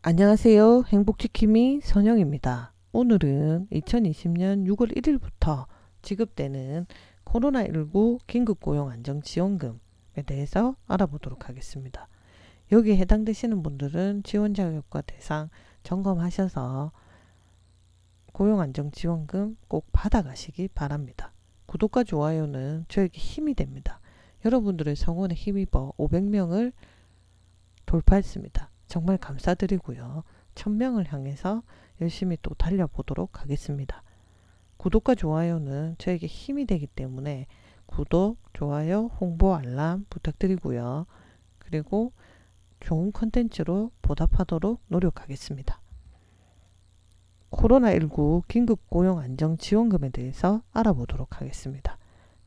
안녕하세요. 행복지킴이 선영입니다. 오늘은 2020년 6월 1일부터 지급되는 코로나19 긴급고용안정지원금에 대해서 알아보도록 하겠습니다. 여기에 해당되시는 분들은 지원자격과 대상 점검하셔서 고용안정지원금 꼭 받아가시기 바랍니다. 구독과 좋아요는 저에게 힘이 됩니다. 여러분들의 성원에 힘입어 500명을 돌파했습니다. 정말 감사드리고요. 1000명을 향해서 열심히 또 달려보도록 하겠습니다. 구독과 좋아요는 저에게 힘이 되기 때문에 구독, 좋아요, 홍보, 알람 부탁드리고요. 그리고 좋은 컨텐츠로 보답하도록 노력하겠습니다. 코로나19 긴급고용안정지원금에 대해서 알아보도록 하겠습니다.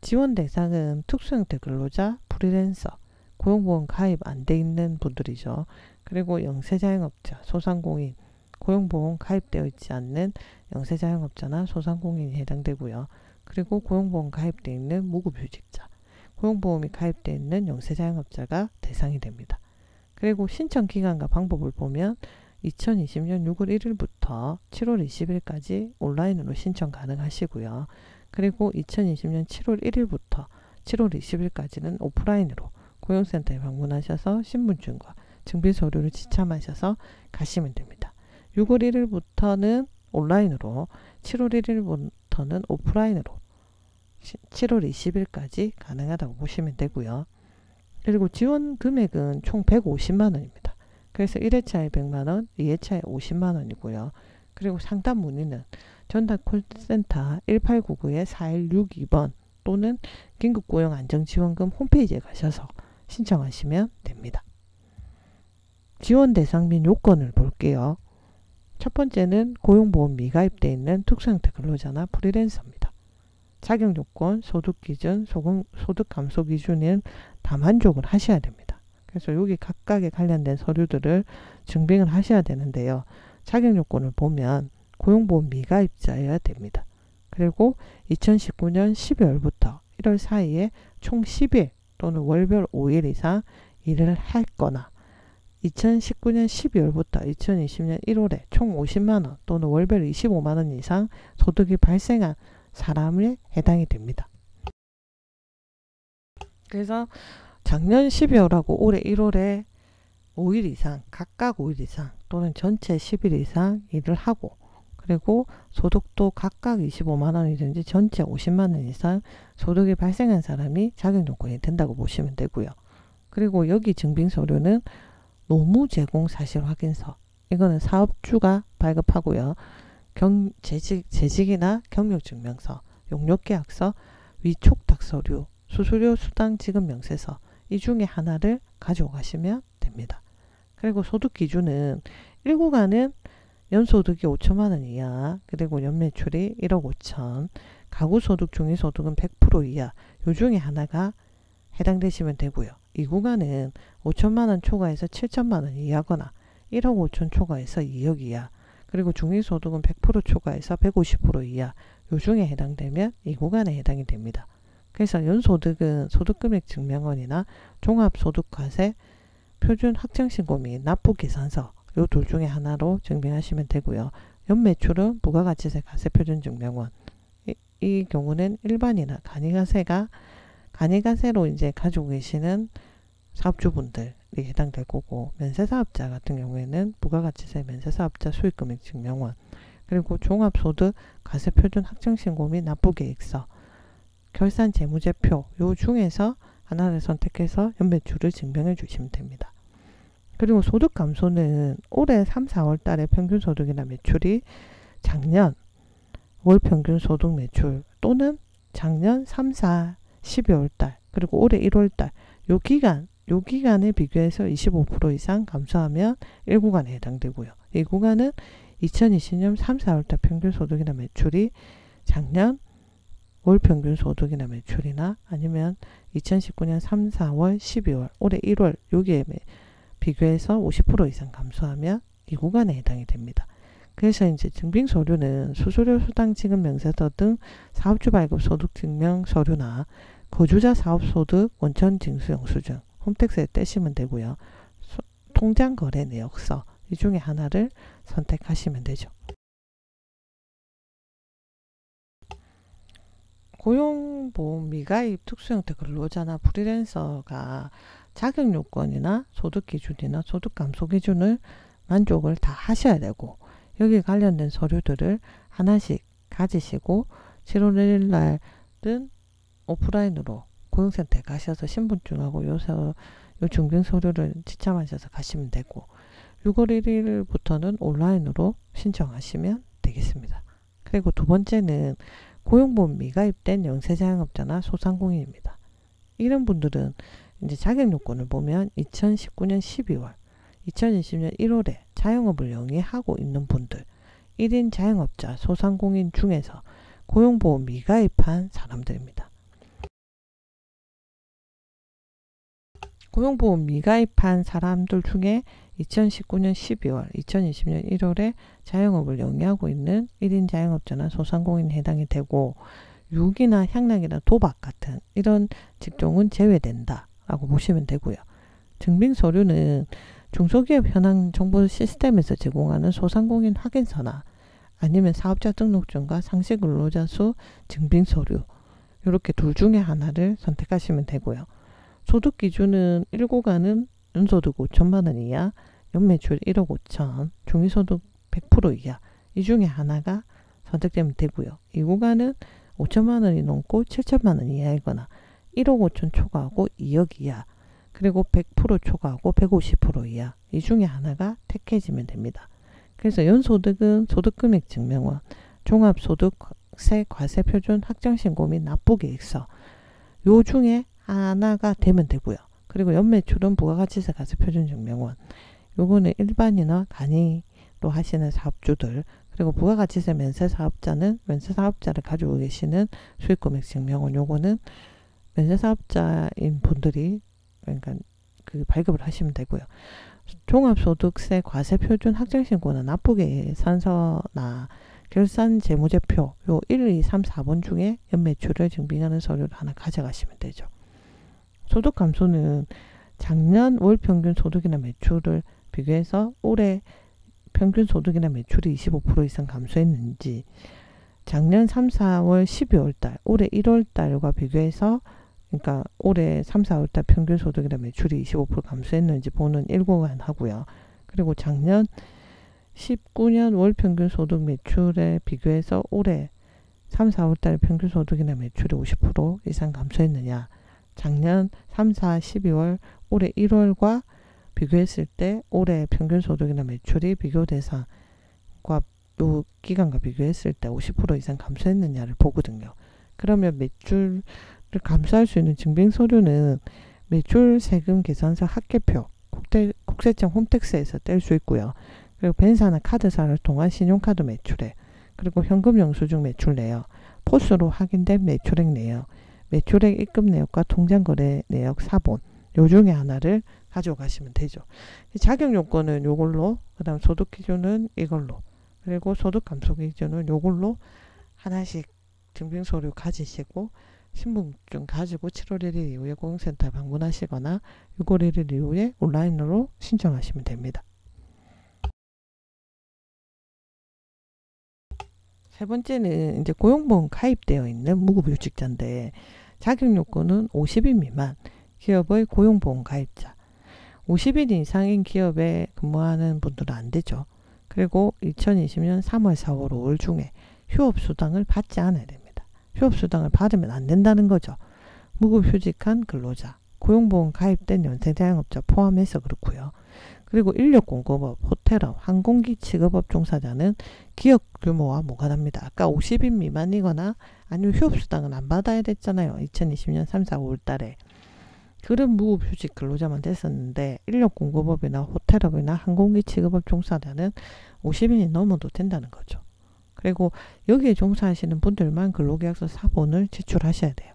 지원 대상은 특수형태 근로자, 프리랜서, 고용보험 가입 안 돼 있는 분들이죠. 그리고 영세자영업자, 소상공인, 고용보험 가입되어 있지 않는 영세자영업자나 소상공인이 해당되고요. 그리고 고용보험 가입되어 있는 무급휴직자, 고용보험이 가입되어 있는 영세자영업자가 대상이 됩니다. 그리고 신청 기간과 방법을 보면 2020년 6월 1일부터 7월 20일까지 온라인으로 신청 가능하시고요. 그리고 2020년 7월 1일부터 7월 20일까지는 오프라인으로 고용센터에 방문하셔서 신분증과 증빙서류를 지참하셔서 가시면 됩니다. 6월 1일부터는 온라인으로, 7월 1일부터는 오프라인으로 7월 20일까지 가능하다고 보시면 되고요. 그리고 지원 금액은 총 150만원입니다. 그래서 1회차에 100만원, 2회차에 50만원이고요. 그리고 상담 문의는 전담 콜센터 1899-4162번 또는 긴급고용안정지원금 홈페이지에 가셔서 신청하시면 됩니다. 지원 대상 및 요건을 볼게요. 첫 번째는 고용보험 미가입되어 있는 특수형태 근로자나 프리랜서입니다. 자격요건, 소득기준, 소득감소기준은 다 만족을 하셔야 됩니다. 그래서 여기 각각에 관련된 서류들을 증빙을 하셔야 되는데요. 자격요건을 보면 고용보험 미가입자여야 됩니다. 그리고 2019년 12월부터 1월 사이에 총 10일 또는 월별 5일 이상 일을 했거나 2019년 12월부터 2020년 1월에 총 50만원 또는 월별 25만원 이상 소득이 발생한 사람에 해당이 됩니다. 그래서 작년 12월하고 올해 1월에 5일 이상, 각각 5일 이상 또는 전체 10일 이상 일을 하고, 그리고 소득도 각각 25만원이든지 전체 50만원 이상 소득이 발생한 사람이 자격요건이 된다고 보시면 되고요. 그리고 여기 증빙서류는 노무 제공 사실 확인서, 이거는 사업주가 발급하고요. 재직이나 경력증명서, 용역계약서, 위촉탁서류, 수수료 수당 지급 명세서, 이 중에 하나를 가지고 가시면 됩니다. 그리고 소득기준은 1구간은 연소득이 5천만원 이하, 그리고 연매출이 1억 5천, 가구소득, 중위소득은 100% 이하, 요 중에 하나가 해당되시면 되고요. 2구간은 5천만원 초과해서 7천만원 이하거나 1억 5천 초과해서 2억 이하, 그리고 중위소득은 100% 초과해서 150% 이하, 요 중에 해당되면 2구간에 해당이 됩니다. 그래서 연소득은 소득금액 증명원이나 종합소득과세 표준 확정신고 및 납부계산서, 요 둘 중에 하나로 증빙하시면 되고요. 연매출은 부가가치세 가세표준증명원, 이 경우는 일반이나 간이가세로 이제 가지고 계시는 사업주분들이 해당될 거고, 면세사업자 같은 경우에는 부가가치세 면세사업자 수익금액 증명원, 그리고 종합소득 가세표준 확정신고 및 납부계획서, 결산재무제표, 요 중에서 하나를 선택해서 연매출을 증명해 주시면 됩니다. 그리고 소득감소는 올해 3, 4월 달에 평균소득이나 매출이 작년 월평균 소득 매출 또는 작년 3, 4, 12월 달 그리고 올해 1월 달 요 기간에 비교해서 25% 이상 감소하면 1구간에 해당되고요. 2구간은 2020년 3, 4월 달 평균 소득이나 매출이 작년 월 평균 소득이나 매출이나 아니면 2019년 3, 4월, 12월, 올해 1월 여기에 비교해서 50% 이상 감소하면 이 구간에 해당이 됩니다. 그래서 이제 증빙서류는 수수료 수당 지급 명세서 등 사업주 발급 소득 증명 서류나 거주자 사업소득 원천 징수 영수증 홈택스에 떼시면 되고요. 통장 거래 내역서 이 중에 하나를 선택하시면 되죠. 고용보험 미가입 특수형태 근로자나 프리랜서가 자격요건이나 소득기준이나 소득감소기준을 만족을 다 하셔야 되고, 여기 관련된 서류들을 하나씩 가지시고 7월 1일 날은 오프라인으로 고용센터에 가셔서 신분증하고 요 증빙 서류를 지참하셔서 가시면 되고, 6월 1일부터는 온라인으로 신청하시면 되겠습니다. 그리고 두 번째는 고용보험 미가입된 영세자영업자나 소상공인입니다. 이런 분들은 이제 자격요건을 보면 2019년 12월, 2020년 1월에 자영업을 영위하고 있는 분들, 1인 자영업자, 소상공인 중에서 고용보험 미가입한 사람들입니다. 고용보험 미가입한 사람들 중에 2019년 12월, 2020년 1월에 자영업을 영위하고 있는 1인 자영업자나 소상공인에 해당이 되고, 유기나 향락이나 도박 같은 이런 직종은 제외된다 라고 보시면 되고요. 증빙 서류는 중소기업 현황 정보 시스템에서 제공하는 소상공인 확인서나 아니면 사업자 등록증과 상시 근로자 수 증빙 서류, 이렇게 둘 중에 하나를 선택하시면 되고요. 소득 기준은 1구간은 연소득 5천만 원 이하, 연매출 1억 5천, 중위소득 100% 이하, 이 중에 하나가 선택되면 되고요. 2구간은 5천만 원이 넘고 7천만 원 이하이거나 1억 5천 초과하고 2억 이하, 그리고 100% 초과하고 150% 이하, 이 중에 하나가 택해지면 됩니다. 그래서 연소득은 소득금액 증명원, 종합소득세 과세표준 확정신고 및 납부계획서, 요 중에 하나가 되면 되고요. 그리고 연매출은 부가가치세 과세표준 증명원, 요거는 일반이나 간이로 하시는 사업주들, 그리고 부가가치세 면세사업자는 면세사업자를 가지고 계시는 수익금액 증명원, 요거는 면세사업자인 분들이 그러니까 발급을 하시면 되고요. 종합소득세 과세표준 확정신고나 납부계산서나 결산재무제표, 요 1, 2, 3, 4번 중에 연매출을 증빙하는 서류를 하나 가져가시면 되죠. 소득감소는 작년 월평균 소득이나 매출을 비교해서 올해 평균 소득이나 매출이 25% 이상 감소했는지, 작년 3, 4월 12월달, 올해 1월달과 비교해서 그러니까 올해 3, 4월달 평균 소득이나 매출이 25% 감소했는지 보는 1구간 하고요. 그리고 작년 19년 월 평균 소득 매출에 비교해서 올해 3, 4월달 평균 소득이나 매출이 50% 이상 감소했느냐, 작년 3, 4, 12월, 올해 1월과 비교했을 때 올해 평균 소득이나 매출이 비교 대상과 요 기간과 비교했을 때 50% 이상 감소했느냐를 보거든요. 그러면 매출을 감소할 수 있는 증빙 서류는 매출 세금 계산서 합계표, 국세청 홈택스에서 뗄 수 있고요. 그리고 벤사나 카드사를 통한 신용카드 매출액, 그리고 현금 영수증 매출 내역, 포스로 확인된 매출액 내역, 매출액 입금 내역과 통장 거래 내역 사본, 요 중에 하나를 가져가시면 되죠. 자격 요건은 요걸로, 그 다음 소득 기준은 이걸로, 그리고 소득 감소 기준은 요걸로 하나씩 증빙 서류 가지시고 신분증 가지고 7월 1일 이후에 고용센터 방문하시거나 6월 1일 이후에 온라인으로 신청하시면 됩니다. 세 번째는 이제 고용보험 가입되어 있는 무급휴직자인데, 자격 요건은 50인 미만 기업의 고용보험 가입자, 50인 이상인 기업에 근무하는 분들은 안 되죠. 그리고 2020년 3월, 4월, 5월 중에 휴업수당을 받지 않아야 됩니다. 휴업수당을 받으면 안 된다는 거죠. 무급휴직한 근로자, 고용보험 가입된 연세자영업자 포함해서 그렇고요. 그리고 인력공급업, 호텔업, 항공기 취급업 종사자는 기업 규모와 무관합니다. 아까 50인 미만이거나 아니면 휴업수당은 안 받아야 됐잖아요. 2020년 3, 4, 5월 달에. 그런 무급휴직 근로자만 됐었는데, 인력공급업이나 호텔업이나 항공기 취급업 종사자는 50인이 넘어도 된다는 거죠. 그리고 여기에 종사하시는 분들만 근로계약서 사본을 제출하셔야 돼요.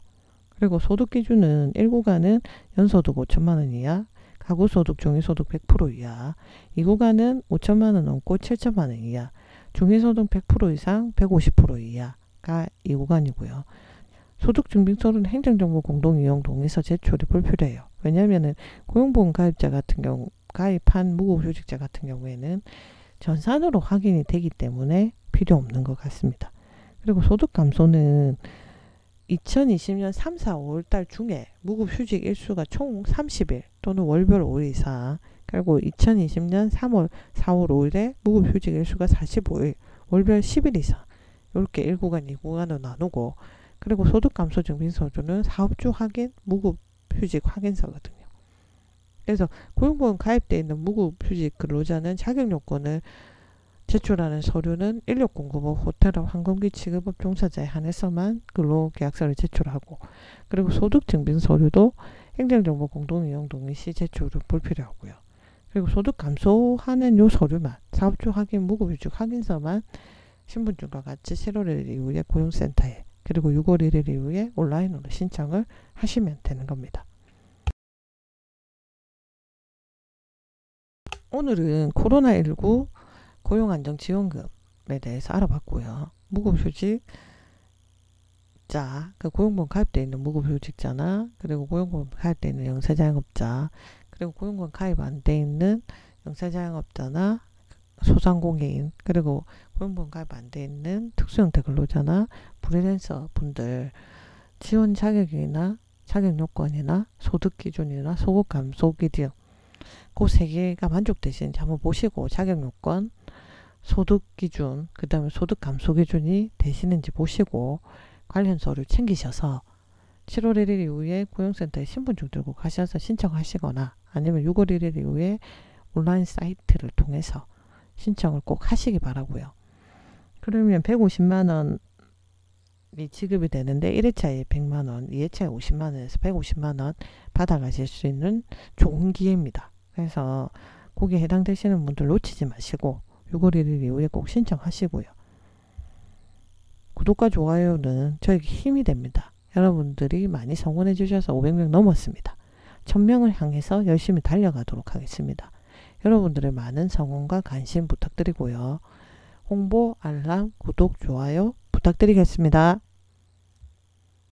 그리고 소득기준은 1구간은 연소득 5천만 원 이하, 가구소득, 중위소득 100% 이하, 2구간은 5천만 원 넘고 7천만 원 이하, 중위소득 100% 이상 150% 이하가 2구간이고요. 소득증빙서류는 행정정보 공동이용 동의서 제출이 불필요해요. 왜냐하면 고용보험 가입자 같은 경우 가입한 무급휴직자 같은 경우에는 전산으로 확인이 되기 때문에 필요 없는 것 같습니다. 그리고 소득감소는 2020년 3, 4, 5월달 중에 무급휴직 일수가 총 30일 또는 월별 5일 이상, 그리고 2020년 3월, 4월 5일에 무급휴직 일수가 45일, 월별 10일 이상, 이렇게 1구간, 2구간으로 나누고, 그리고 소득감소 증빙서류는 사업주 확인, 무급휴직 확인서거든요. 그래서 고용보험 가입되어 있는 무급휴직 근로자는 자격요건을 제출하는 서류는 인력공급업, 호텔업, 항공기 취급업 종사자에 한해서만 근로계약서를 제출하고, 그리고 소득증빙서류도 행정정보 공동이용 동의 시 제출은 불필요하고요. 그리고 소득 감소하는 요 서류만, 사업주 확인, 무급휴직 확인서만 신분증과 같이 7월 1일 이후에 고용센터에, 그리고 6월 1일 이후에 온라인으로 신청을 하시면 되는 겁니다. 오늘은 코로나19 고용안정지원금에 대해서 알아봤고요. 무급휴직자, 그 고용보험 가입되어 있는 무급휴직자나, 그리고 고용보험 가입되어 있는 영세자영업자, 그리고 고용보험 가입 안 되어 있는 영세자영업자나 소상공인, 그리고 고용보험 가입 안 되어 있는 특수형태 근로자나 프리랜서 분들 지원 자격이나 자격요건이나 소득기준이나 소득감소기준, 그 세 개가 만족되시는지 한번 보시고, 자격요건, 소득기준, 그 다음에 소득감소기준이 되시는지 보시고 관련 서류 챙기셔서 7월 1일 이후에 고용센터에 신분증 들고 가셔서 신청하시거나, 아니면 6월 1일 이후에 온라인 사이트를 통해서 신청을 꼭 하시기 바라고요. 그러면 150만원이 지급이 되는데 1회차에 100만원, 2회차에 50만원에서 150만원 받아가실 수 있는 좋은 기회입니다. 그래서 거기에 해당되시는 분들 놓치지 마시고 6월 1일 이후에 꼭 신청하시고요. 구독과 좋아요는 저에게 힘이 됩니다. 여러분들이 많이 성원해 주셔서 500명 넘었습니다. 1000명을 향해서 열심히 달려가도록 하겠습니다. 여러분들의 많은 성원과 관심 부탁드리고요. 홍보, 알람, 구독, 좋아요 부탁드리겠습니다.